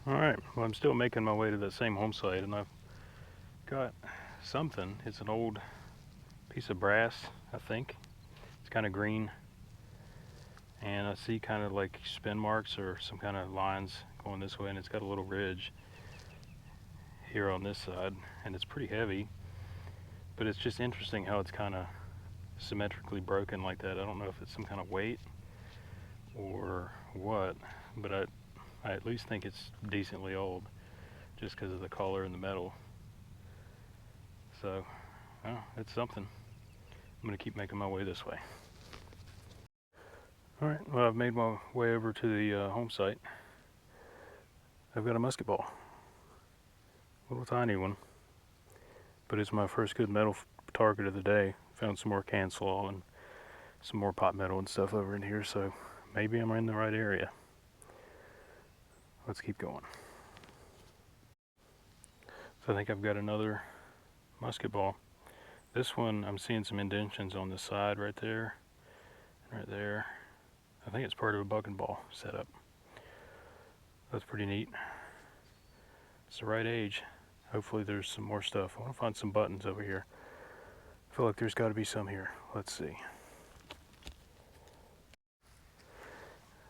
Alright, well I'm still making my way to that same home site, and I've got something. It's an old piece of brass, I think. It's kind of green, and I see kind of like spin marks or some kind of lines going this way, and it's got a little ridge here on this side, and it's pretty heavy, but it's just interesting how it's kind of symmetrically broken like that. I don't know if it's some kind of weight or what, but I at least think it's decently old just because of the color and the metal. So, well, it's something. I'm going to keep making my way this way. Alright, well, I've made my way over to the home site. I've got a musket ball. A little tiny one. But it's my first good metal target of the day. Found some more can slaw and some more pot metal and stuff over in here, so maybe I'm in the right area. Let's keep going. So I think I've got another musket ball. This one, I'm seeing some indentions on the side right there, right there. I think it's part of a bucking ball setup. That's pretty neat. It's the right age. Hopefully there's some more stuff. I want to find some buttons over here. I feel like there's got to be some here. Let's see.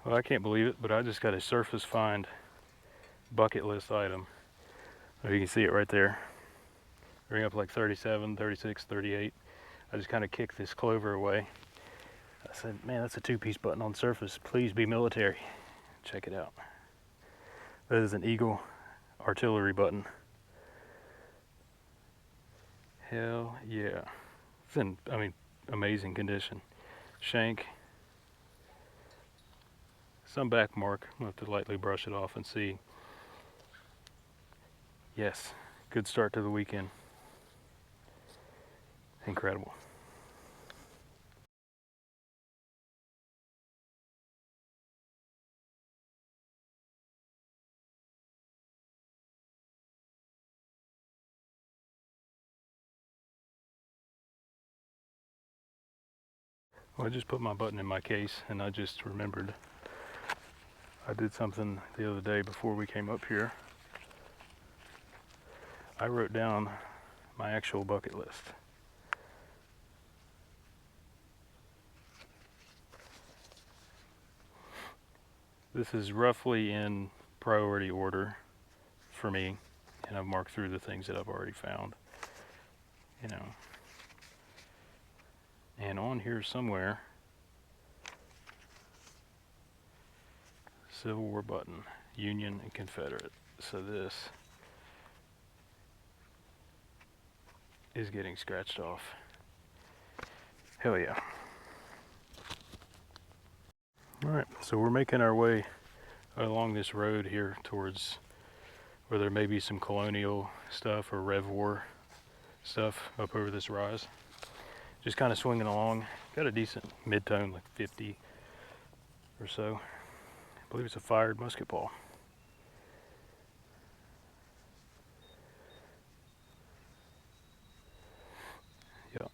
Well, I can't believe it, but I just got a surface find bucket list item. Oh, you can see it right there. Ring up like 37, 36, 38. I just kind of kicked this clover away. I said, man, that's a two-piece button on surface. Please be military. Check it out. That is an Eagle artillery button. Hell yeah. It's in, amazing condition. Shank. Some back mark. I'll have to lightly brush it off and see. Yes, good start to the weekend. Incredible. Well, I just put my button in my case, and I just remembered I did something the other day before we came up here. I wrote down my actual bucket list. This is roughly in priority order for me, and I've marked through the things that I've already found. You know, and on here somewhere, Civil War button, Union and Confederate. So this is getting scratched off. Hell yeah. Alright, so we're making our way along this road here towards where there may be some colonial stuff or Rev War stuff up over this rise. Just kind of swinging along. Got a decent mid-tone, like 50 or so. I believe it's a fired musket ball. Yep.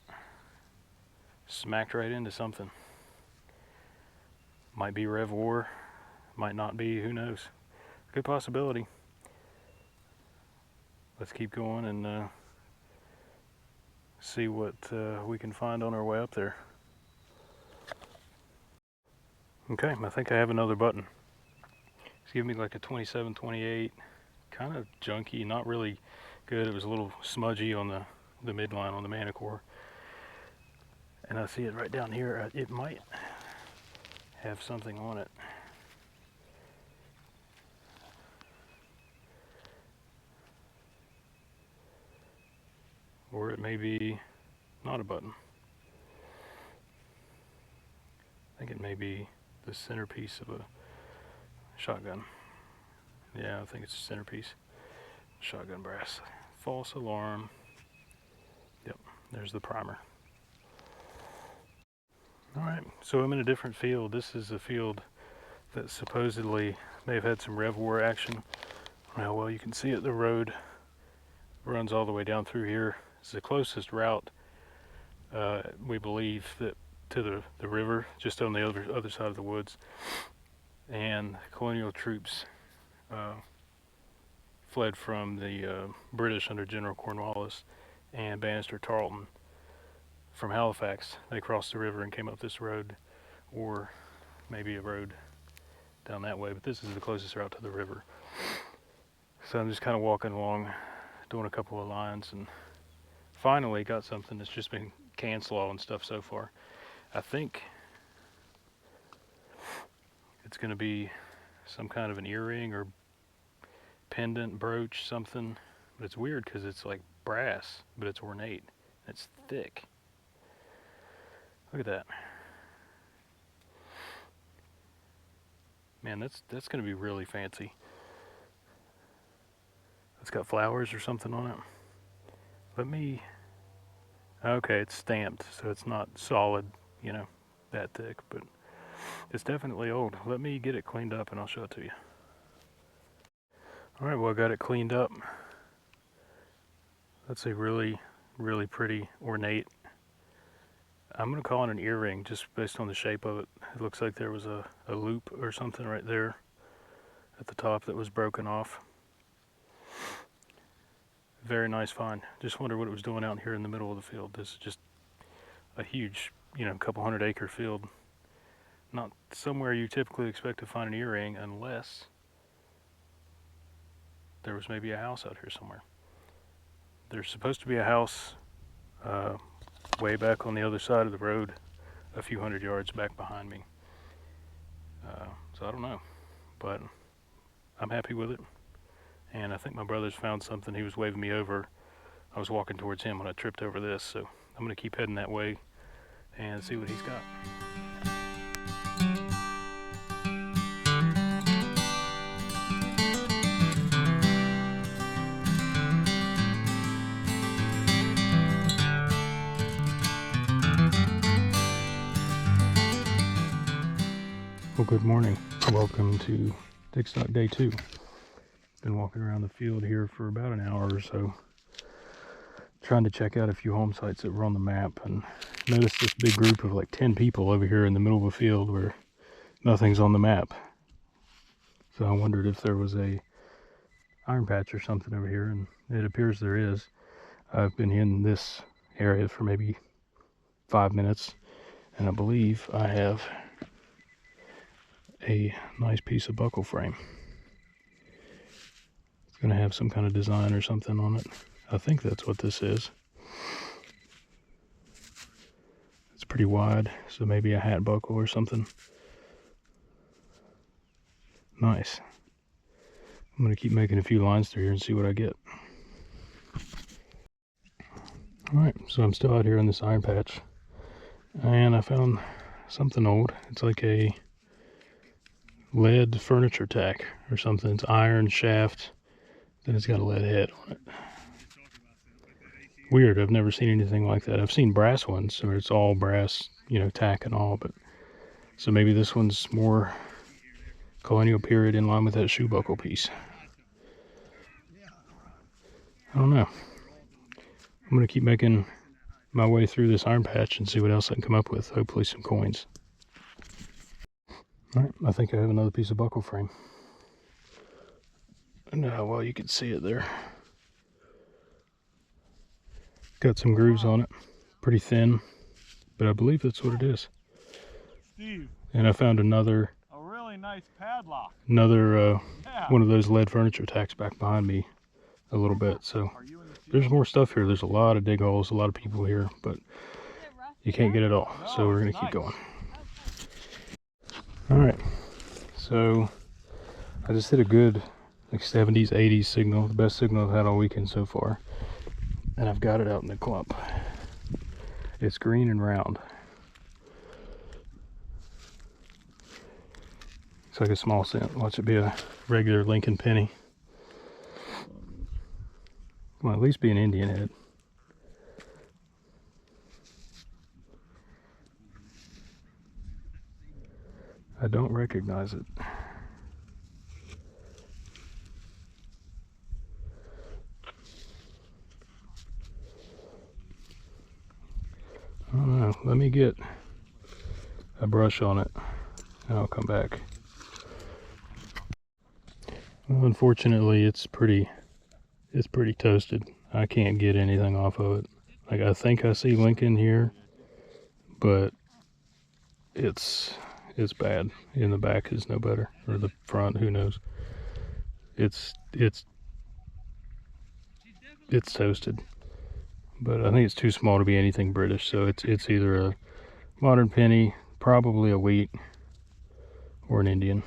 Smacked right into something. Might be Rev War, might not be, who knows. Good possibility. Let's keep going and see what we can find on our way up there. Okay, I think I have another button. It's giving me like a 27, 28, kind of junky, not really good. It was a little smudgy on the midline on the manicore. And I see it right down here. It might have something on it. Or it may be not a button. I think it may be the centerpiece of a shotgun. Yeah, I think it's a centerpiece. Shotgun brass. False alarm. Yep, there's the primer. Alright, so I'm in a different field. This is a field that supposedly may have had some Rev War action. Well, you can see it. The road runs all the way down through here. It's the closest route, we believe, that to the river, just on the other side of the woods. And colonial troops fled from the British under General Cornwallis and Bannister Tarleton from Halifax. They crossed the river and came up this road, or maybe a road down that way, but this is the closest route to the river. So I'm just kind of walking along, doing a couple of lines, and finally got something that's just been can slaw and stuff so far. I think it's going to be some kind of an earring or pendant, brooch, something. But it's weird because it's like brass, but it's ornate. It's thick. Look at that. Man, that's going to be really fancy. It's got flowers or something on it. Let me... Okay, it's stamped, so it's not solid, you know, that thick, but it's definitely old. Let me get it cleaned up and I'll show it to you. Alright, well, I got it cleaned up. That's a really, really pretty, ornate. I'm going to call it an earring just based on the shape of it. It looks like there was a loop or something right there at the top that was broken off. Very nice find. Just wonder what it was doing out here in the middle of the field. This is just a huge, you know, couple 100-acre field. Not somewhere you typically expect to find an earring unless there was maybe a house out here somewhere. There's supposed to be a house way back on the other side of the road, a few hundred yards back behind me. So I don't know, but I'm happy with it. And I think my brother's found something. He was waving me over. I was walking towards him when I tripped over this, so I'm going to keep heading that way and see what he's got. Well, good morning. Welcome to Digstock Day 2. Been walking around the field here for about an hour or so, trying to check out a few home sites that were on the map, and noticed this big group of like 10 people over here in the middle of a field where nothing's on the map. So I wondered if there was a iron patch or something over here, and it appears there is. I've been in this area for maybe 5 minutes, and I believe I have a nice piece of buckle frame. It's going to have some kind of design or something on it. I think that's what this is. It's pretty wide, so maybe a hat buckle or something. Nice. I'm going to keep making a few lines through here and see what I get. Alright, so I'm still out here in this iron patch, and I found something old. It's like a lead furniture tack or something. It's iron shaft, then it's got a lead head on it. Weird, I've never seen anything like that. I've seen brass ones where it's all brass, you know, tack and all, but so maybe this one's more colonial period in line with that shoe buckle piece. I don't know. I'm going to keep making my way through this iron patch and see what else I can come up with. Hopefully some coins. Alright, I think I have another piece of buckle frame. And well, you can see it there. Got some grooves on it. Pretty thin, but I believe that's what it is. Steve. And I found another... A really nice padlock. Another one of those lead furniture tacks back behind me a little bit. So there's more stuff here. There's a lot of dig holes, a lot of people here, but you can't get it all. So we're going to keep going. Alright, so I just hit a good like 70s, 80s signal, the best signal I've had all weekend so far. And I've got it out in the clump. It's green and round. It's like a small cent. Watch it be a regular Lincoln penny. Well, at least be an Indian head. I don't recognize it. I don't know. Let me get a brush on it and I'll come back. Well, unfortunately, it's pretty It's pretty toasted. I can't get anything off of it. Like, I think I see Lincoln here, but it's bad. In the back is no better, or the front, who knows. It's toasted, but I think it's too small to be anything British. So it's either a modern penny, probably a wheat, or an Indian.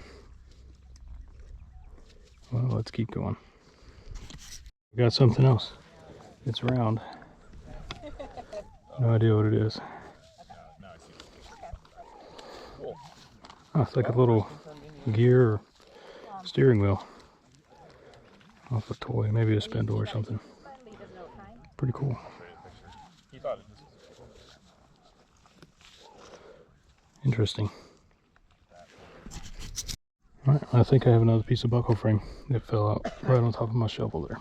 Well, let's keep going. We got something else. It's round. No idea what it is. Oh, it's like a little gear or steering wheel off a toy, maybe a spindle or something. Pretty cool. Interesting. Alright, I think I have another piece of buckle frame that fell out right on top of my shovel there.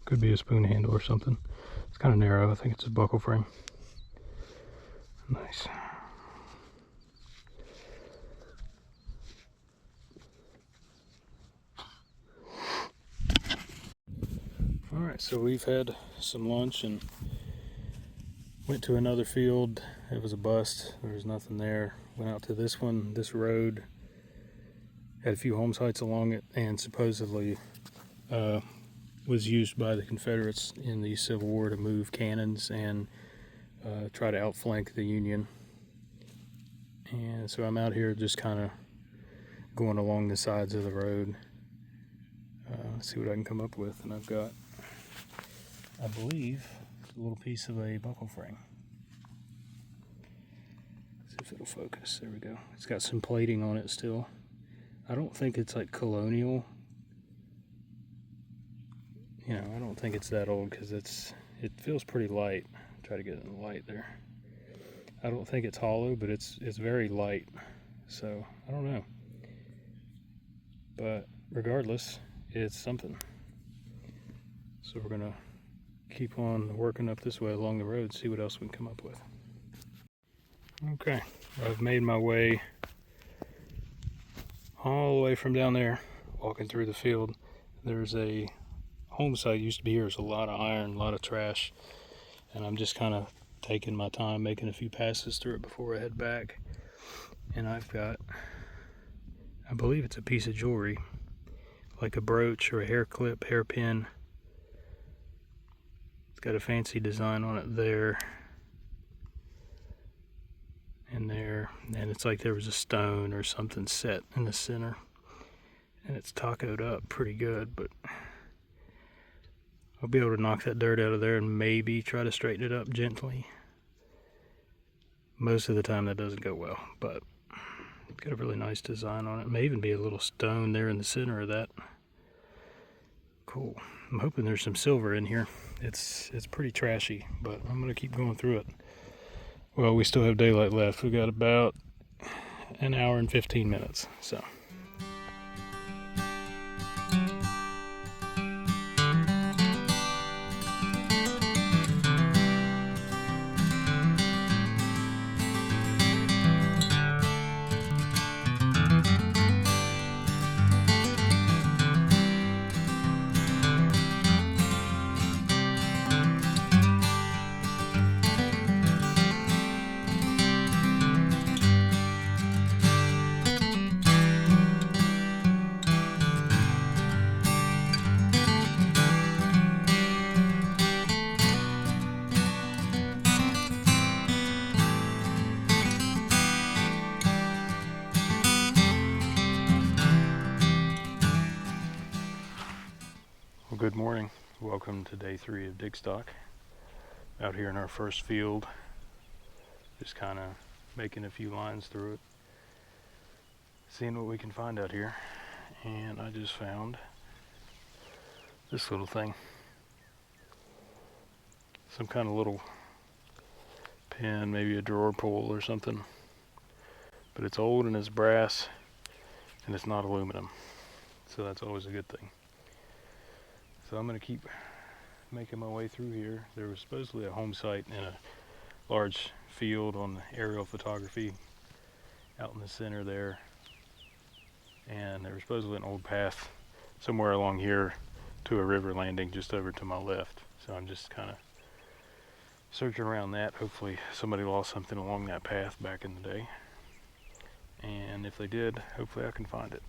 Could be a spoon handle or something. It's kind of narrow. I think it's a buckle frame. Nice. Alright, so we've had some lunch and went to another field. It was a bust. There was nothing there. Went out to this one, this road. Had a few home sites along it, and supposedly was used by the Confederates in the Civil War to move cannons and try to outflank the Union. And so I'm out here just kind of going along the sides of the road. See what I can come up with. And I've got, I believe, a little piece of a buckle frame. See if it'll focus. There we go. It's got some plating on it still. I don't think it's like colonial. You know, I don't think it's that old because it feels pretty light. Try to get it in the light there. I don't think it's hollow, but it's very light. So I don't know. But regardless, it's something. So we're gonna keep on working up this way along the road, see what else we can come up with. Okay, I've made my way all the way from down there, walking through the field. There's a home site used to be here. There's a lot of iron, a lot of trash, and I'm just kind of taking my time, making a few passes through it before I head back. And I've got, I believe it's a piece of jewelry, like a brooch or a hair clip, hairpin. It's got a fancy design on it there and there, and it's like there was a stone or something set in the center, and it's tacoed up pretty good, but I'll be able to knock that dirt out of there and maybe try to straighten it up gently. Most of the time that doesn't go well, but it's got a really nice design on it. May even be a little stone there in the center of that. Cool. I'm hoping there's some silver in here. It's pretty trashy, but I'm gonna keep going through it. Well, we still have daylight left. We've got about an hour and 15 minutes, so. Well, good morning. Welcome to day 3 of Digstock. Out here in our first field, just kind of making a few lines through it, seeing what we can find out here. And I just found this little thing, some kind of little pin, maybe a drawer pull or something, but it's old and it's brass and it's not aluminum, so that's always a good thing. So I'm going to keep making my way through here. There was supposedly a home site in a large field on aerial photography out in the center there. and there was supposedly an old path somewhere along here to a river landing just over to my left. So I'm just kind of searching around that. Hopefully somebody lost something along that path back in the day, and if they did, hopefully I can find it.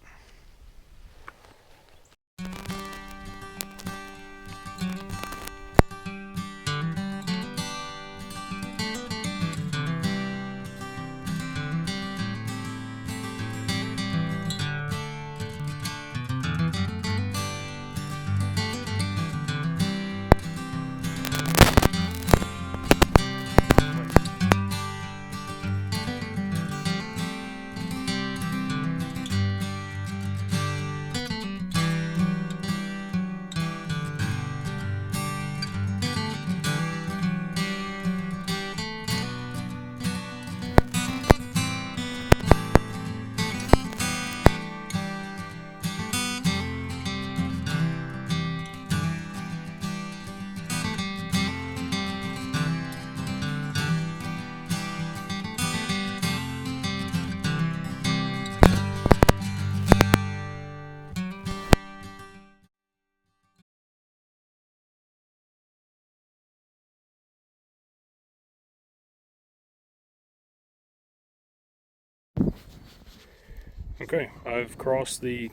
Okay, I've crossed the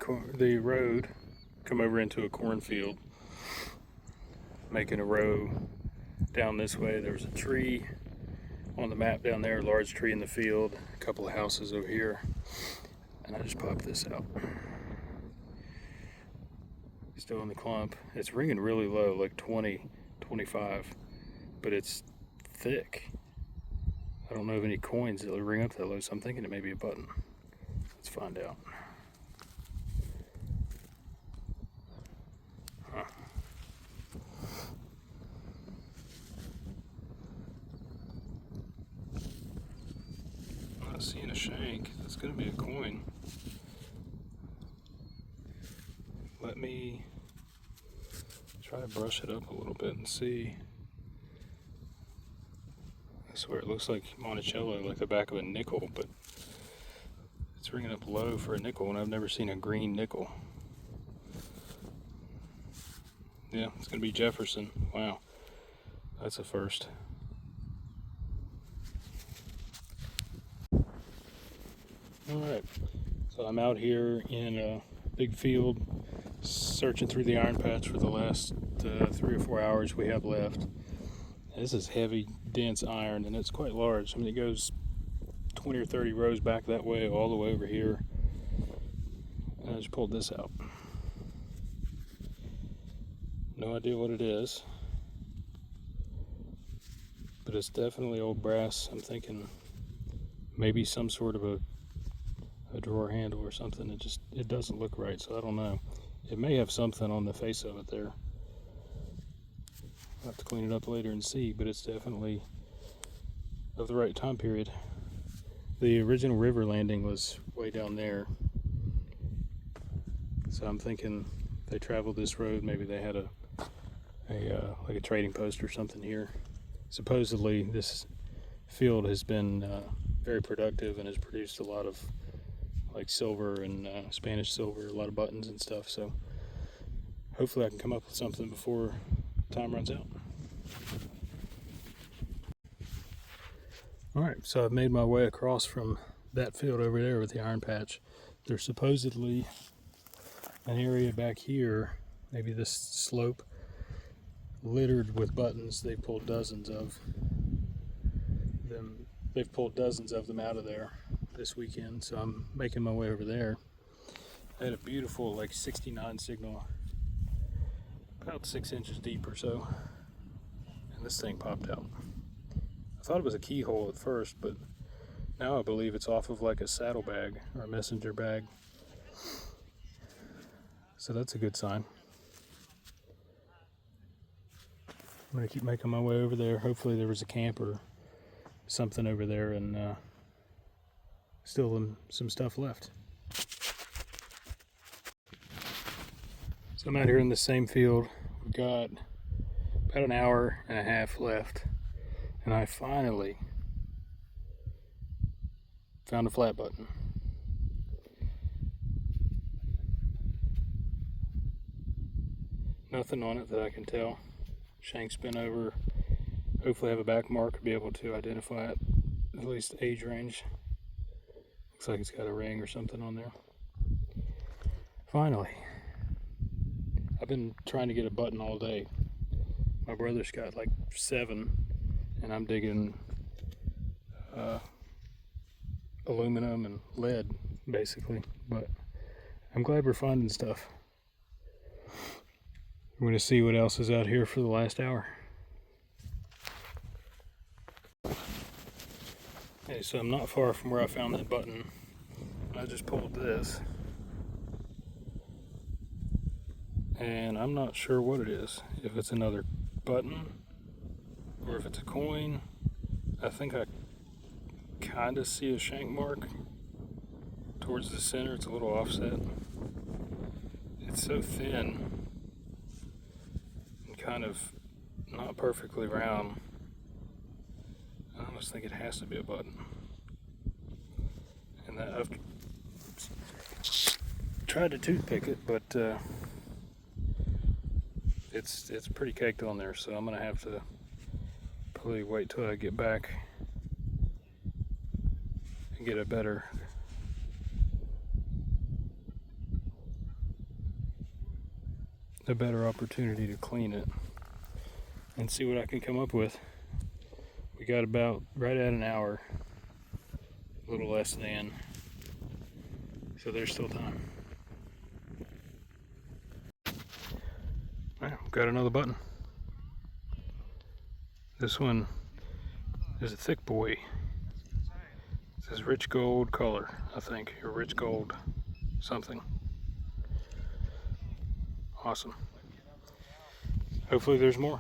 road, come over into a cornfield, making a row down this way. There's a tree on the map down there, a large tree in the field, a couple of houses over here, and I just popped this out. Still in the clump. It's ringing really low, like 20, 25, but it's thick. I don't know of any coins that'll ring up that low, so I'm thinking it may be a button. Let's find out. Huh. I'm not seeing a shank. That's going to be a coin. Let me try to brush it up a little bit and see. I swear it looks like Monticello, like the back of a nickel, but it's ringing up low for a nickel, and I've never seen a green nickel. Yeah, it's going to be Jefferson. Wow, that's a first. Alright, so I'm out here in a big field searching through the iron patch for the last 3 or 4 hours we have left. This is heavy, dense iron, and it's quite large. I mean, it goes 20 or 30 rows back that way, all the way over here. And I just pulled this out. No idea what it is, but it's definitely old brass. I'm thinking maybe some sort of a drawer handle or something. It doesn't look right, so I don't know. It may have something on the face of it there. I'll have to clean it up later and see, but it's definitely of the right time period. The original river landing was way down there, so I'm thinking they traveled this road. Maybe they had like a trading post or something here. Supposedly this field has been very productive and has produced a lot of like silver and Spanish silver, a lot of buttons and stuff, so hopefully I can come up with something before time runs out. Alright, so I've made my way across from that field over there with the iron patch. There's supposedly an area back here, maybe this slope, littered with buttons. They've pulled dozens of them. They've pulled dozens of them out of there this weekend, so I'm making my way over there. I had a beautiful like 69 signal, about 6 inches deep or so, and this thing popped out. I thought it was a keyhole at first, but now I believe it's off of like a saddlebag or a messenger bag, so that's a good sign. I'm gonna keep making my way over there. Hopefully there was a camp or something over there, and still some stuff left. So I'm out here in the same field. We've got about an hour and a half left, and I finally found a flat button. Nothing on it that I can tell. Shank's been over. Hopefully have a back mark, be able to identify it, at least age range. Looks like it's got a ring or something on there. Finally. I've been trying to get a button all day. My brother's got like 7, and I'm digging aluminum and lead, basically. But I'm glad we're finding stuff. We're going to see what else is out here for the last hour. Okay, so I'm not far from where I found that button. I just pulled this. And I'm not sure what it is. If it's another button or if it's a coin. I think I kind of see a shank mark towards the center. It's a little offset. It's so thin and kind of not perfectly round. I almost think it has to be a button. And that I've tried to toothpick it, but it's pretty caked on there, so I'm gonna have to probably wait till I get back and get a better opportunity to clean it and see what I can come up with. We got about right at an hour, a little less than, so there's still time. All right, got another button. This one is a thick boy. It says rich gold color, I think, or rich gold something. Awesome. Hopefully there's more.